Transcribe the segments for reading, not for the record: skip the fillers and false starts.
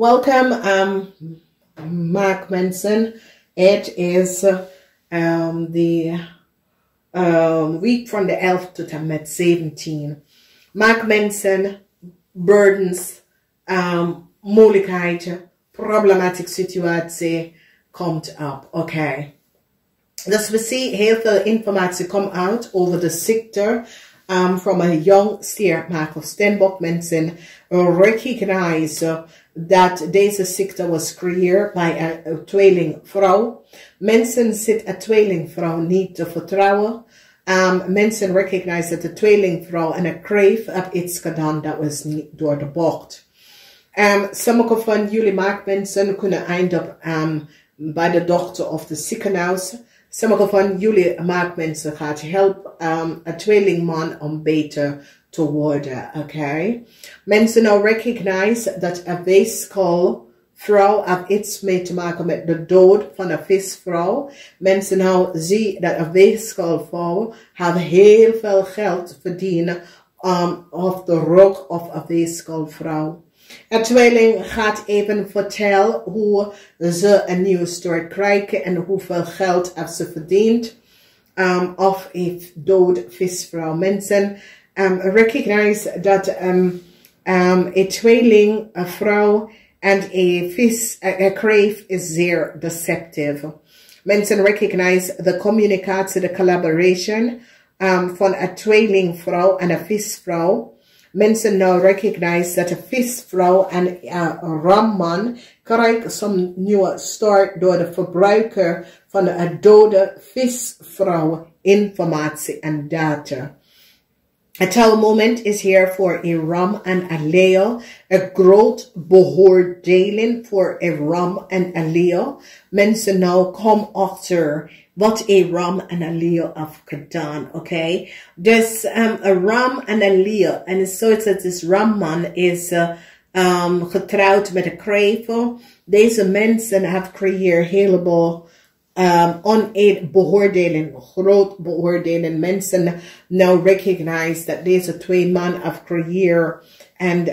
Welcome, Mark Manson. It is the week from the 11th to the mid-17. Mark Manson, burdens, moeilijkheid, problematic situatie komt op. Oké. Dus we zien heel veel informatie komt uit over de ziekte. From a young steer, Mark of Steenbok, mensen recognize that deze ziekte was creëerd bij een tweelingvrouw. Mensen zitten een tweelingvrouw niet te vertrouwen. Mensen recognize dat de tweelingvrouw en een kreef heb iets gedaan dat was niet door de bocht. Sommige van jullie maakmensen kunnen eindigen bij de dokter of de ziekenhuis. Sommige van jullie maakmensen gaat helpen een tweelingman om beter te worden. Oké. Mensen nou recognize dat een weeskal-vrouw heeft iets mee te maken met de dood van een visvrouw. Mensen nou zien dat een weeskalvrouw heel veel geld verdienen op de rug of een weeskalvrouw. Een tweeling gaat even vertellen hoe ze een nieuwe start krijgen en hoeveel geld heeft ze verdiend. Of heeft dood visvrouw. Mensen recognize dat een tweeling, een vrouw en een kreef is zeer deceptive. Mensen recognize de communicatie, de collaboration van een tweelingvrouw en een visvrouw. Mensen nou recognize dat een visvrouw en een ramman krijgen zo'n nieuwe start door de verbruiker van een dode visvrouw informatie en data. Het moment is hier voor een ram en een leeuw. Een groot beoordeling voor een ram en een leeuw. Mensen nou komen achter wat een ram en een leeuw heeft gedaan. Oké. Dus een ram en een leeuw. En het is zo dat this ramman is getrouwd met een krevel. Deze mensen hebben gecreëerd heleboel beoordeling, groot beoordeling. Mensen now recognize dat deze twee man have creëerd. En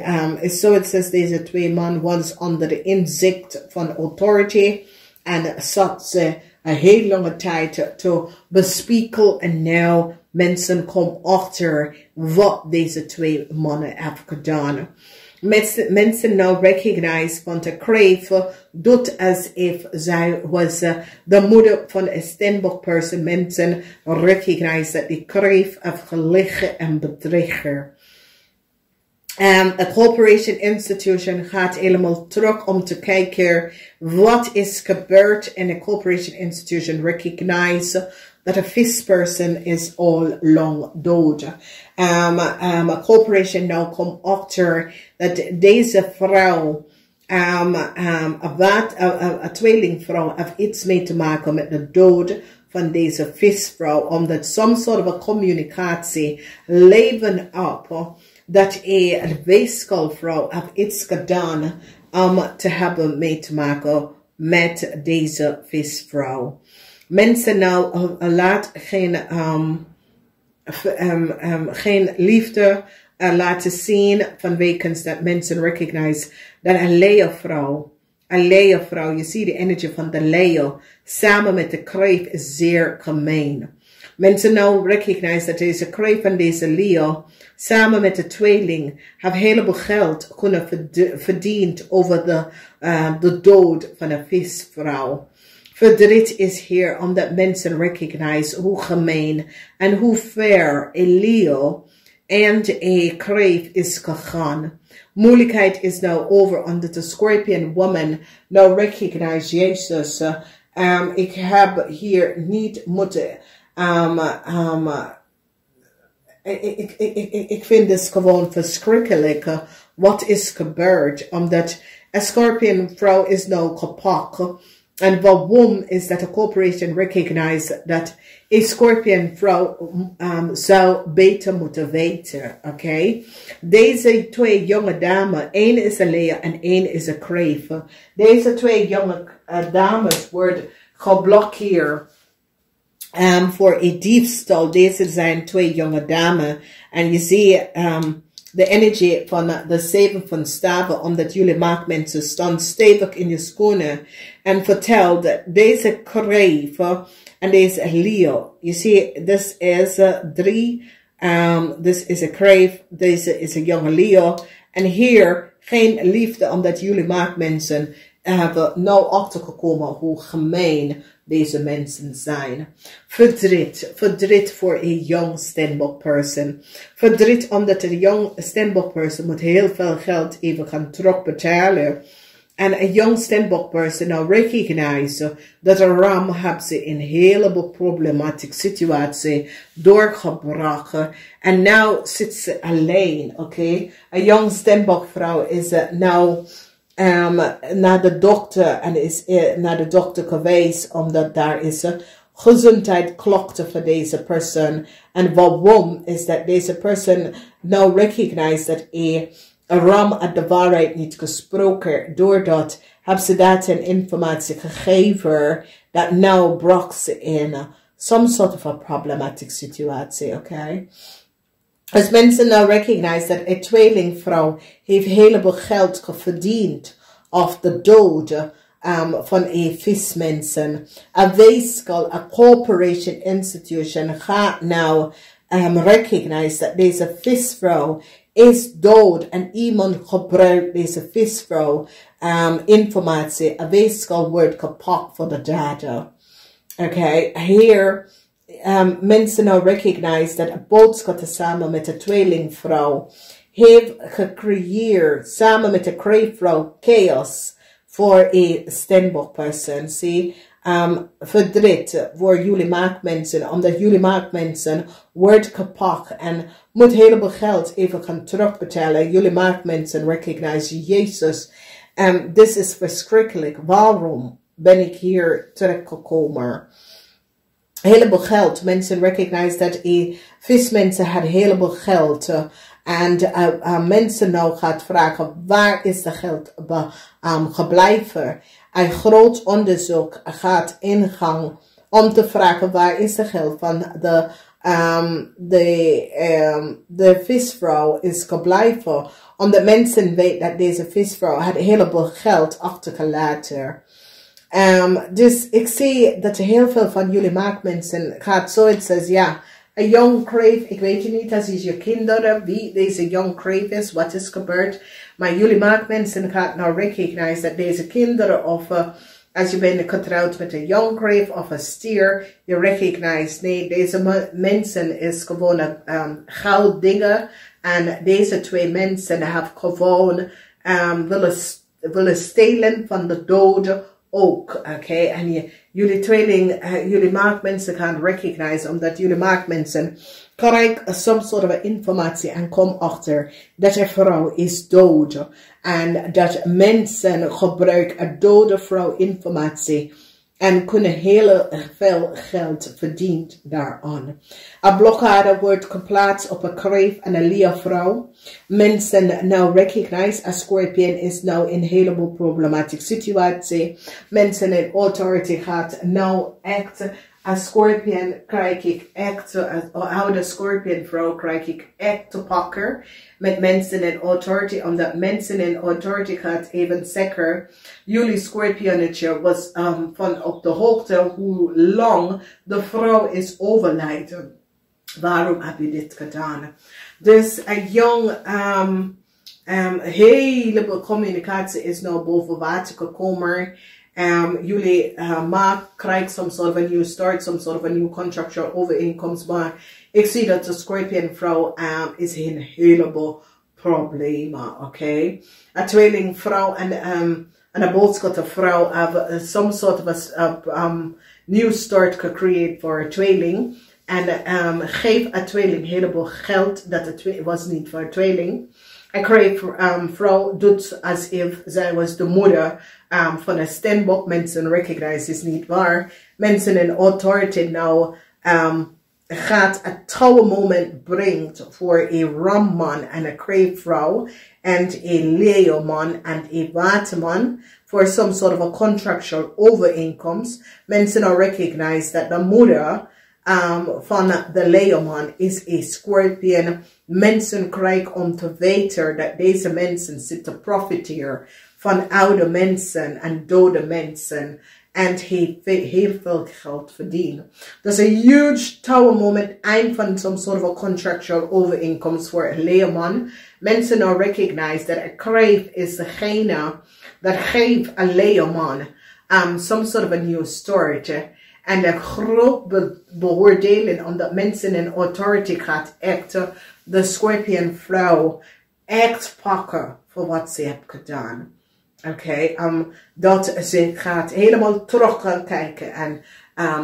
so it says deze twee man was onder de inzicht van authority. En zat ze een heel lange tijd te bespiegelen. En nu mensen komen achter wat deze twee mannen hebben gedaan. Mensen now recognize van de kreef doet as if zij was de moeder van een Steenbok person. Mensen recognize dat die kreef heeft gelegen en bedriegen. A corporation institution gaat helemaal terug om te kijken wat is gebeurd en a corporation institution recognize that a visperson is all long dood. A corporation now come after dat deze vrouw, een tweelingvrouw, heeft iets mee te maken met de dood van deze visvrouw, omdat some sort of a communicatie leven op dat een weeskalvrouw heeft iets gedaan om te hebben mee te maken met deze visvrouw. Mensen nou laat geen liefde laten zien vanwege dat mensen recognize dat een leeuwvrouw, je ziet de energie van de leeuw samen met de kreef is zeer gemeen. Mensen nou recognize dat deze kreef en deze leeuw samen met de tweeling hebben heleboel geld kunnen verdiend over de dood van een visvrouw. Verdriet is hier omdat mensen recognize hoe gemeen en hoe ver een leeuw en een kreef is gegaan. Moeilijkheid is nou over omdat de scorpion woman nou recognize Jezus. Ik heb hier niet moeten ik vind het gewoon verschrikkelijk wat is gebeurd. Omdat een scorpion vrouw is nou kapot. En waarom is dat de corporation recognize dat een scorpion vrouw zou beter moeten weten. Oké. Deze twee jonge dames, één is een leeuw en één is een kreef. Deze twee jonge dames worden geblokkeerd. Voor een diefstal. Deze zijn twee jonge dames. En je ziet de energie van de 7 van staven, omdat jullie maakt mensen staan stevig in je schoenen en vertelt deze kreef en deze Leo. You see, this is 3, this is a kreef, deze is een jonge Leo. En hier geen liefde, omdat jullie maakt mensen hebben nou achtergekomen hoe gemeen deze mensen zijn. Verdriet voor een young Steenbok person. Verdriet omdat een young Steenbok person moet heel veel geld even gaan terugbetalen. En een young Steenbok person nou recognize dat een ram heeft ze in een heleboel problematische situatie doorgebracht. En nou zit ze alleen, oké? Een young Steenbok vrouw is nou naar de dokter en is naar de dokter geweest, omdat daar is gezondheidsklachten voor deze persoon. En waarom is dat deze persoon nou recognize dat een ram uit de waarheid niet gesproken, doordat hebben ze dat een informatie gegeven dat nou bracht ze in some sort of a problematic situatie, oké? Als mensen nou recognize dat een tweelingvrouw heeft heleboel geld verdiend of de dood van een vismensen. Een weeskal, een corporation institution gaat nou recognize dat deze visvrouw is dood en iemand gebruikt deze visvrouw informatie. Een weeskal wordt gepakt voor de data. Oké, hier mensen nou recognize dat een boodschap samen met de tweelingvrouw heeft gecreëerd, samen met de kreefvrouw, chaos voor een Steenbok person. Zie, verdriet voor jullie maakmensen, omdat jullie maakmensen wordt gepakt en moet heleboel geld even gaan terugbetalen. Jullie maakmensen recognize Jezus. Dit is verschrikkelijk. Waarom ben ik hier terechtgekomen? Heleboel geld. Mensen recognize dat vismensen hadden heleboel geld. En mensen nou gaat vragen, waar is de geld gebleven? Een groot onderzoek gaat ingaan om te vragen, waar is de geld van de visvrouw is gebleven. Omdat mensen weten dat deze visvrouw had een heleboel geld achtergelaten. Dus ik zie dat heel veel van jullie maakmensen gaat zoiets als, ja, een young crave, ik weet je niet, als is je kinderen, wie deze young crave is, wat is gebeurd. Maar jullie maakmensen gaat nou recognize dat deze kinderen, of als je bent getrouwd met een young crave of een stier, je recognize, nee, deze mensen is gewoon gouddingen. En deze 2 mensen hebben gewoon willen stelen van de doden ook, oké? En jullie maakmensen gaan recognize, omdat jullie maakmensen krijgen some sort of informatie en kom achter dat een vrouw is dood. En dat mensen gebruiken een dode vrouw informatie en kunnen heel veel geld verdienen daaraan. Een blokkade wordt geplaatst op een kreef en een Leo-vrouw. Mensen nou recognize, een Scorpion is nou in een heleboel problematische situatie. Mensen in authority gaat nou echt, als Scorpion krijg ik echt, als oude Scorpion vrouw krijg ik echt te pakken met mensen in authority, omdat mensen in authority gaat even zeker. Jullie Scorpionetje was van op de hoogte hoe lang de vrouw is overlijden. Waarom heb je dit gedaan? Dus een jong, heleboel communicatie is nou boven water gekomen. Jullie krijgen some sort of a new start, some sort of a new contractual overeenkomst. Maar ik zie dat de Scorpion vrouw is een heleboel problemen, oké? Een tweelingvrouw en een boodschapvrouw hebben some sort of a new start gecreëerd voor een tweeling. En geef een tweeling een heleboel geld, dat het was niet voor een tweeling. Een vrouw doet alsof zij was de moeder van een Steenbok. Mensen recognize is niet waar. Mensen in authority nou gaat een trouwe moment brengt voor een ramman en een kreefvrouw en een leeuwman en een waterman voor some sort of a contractual overeenkomst. Mensen nou recognize dat de moeder van de leeuwman is een scorpion. Mensen krijgen om te weten dat deze mensen zitten profiteren van oude mensen en dode mensen. En heel veel geld verdienen. Dat is een huge tower moment. Eind van some sort of a contractual overeenkomst voor een leeuwman. Mensen nou recognize dat een kreef is degene dat geeft een leeuwman some sort of a new start. En de grote beoordeling omdat mensen in authority gaat echt de scorpion vrouw echt pakken voor wat ze heeft gedaan. Oké, dat ze gaat helemaal terug gaan kijken en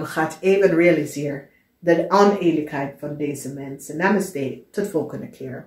gaat even realiseren de oneerlijkheid van deze mensen. Namaste, tot volgende keer.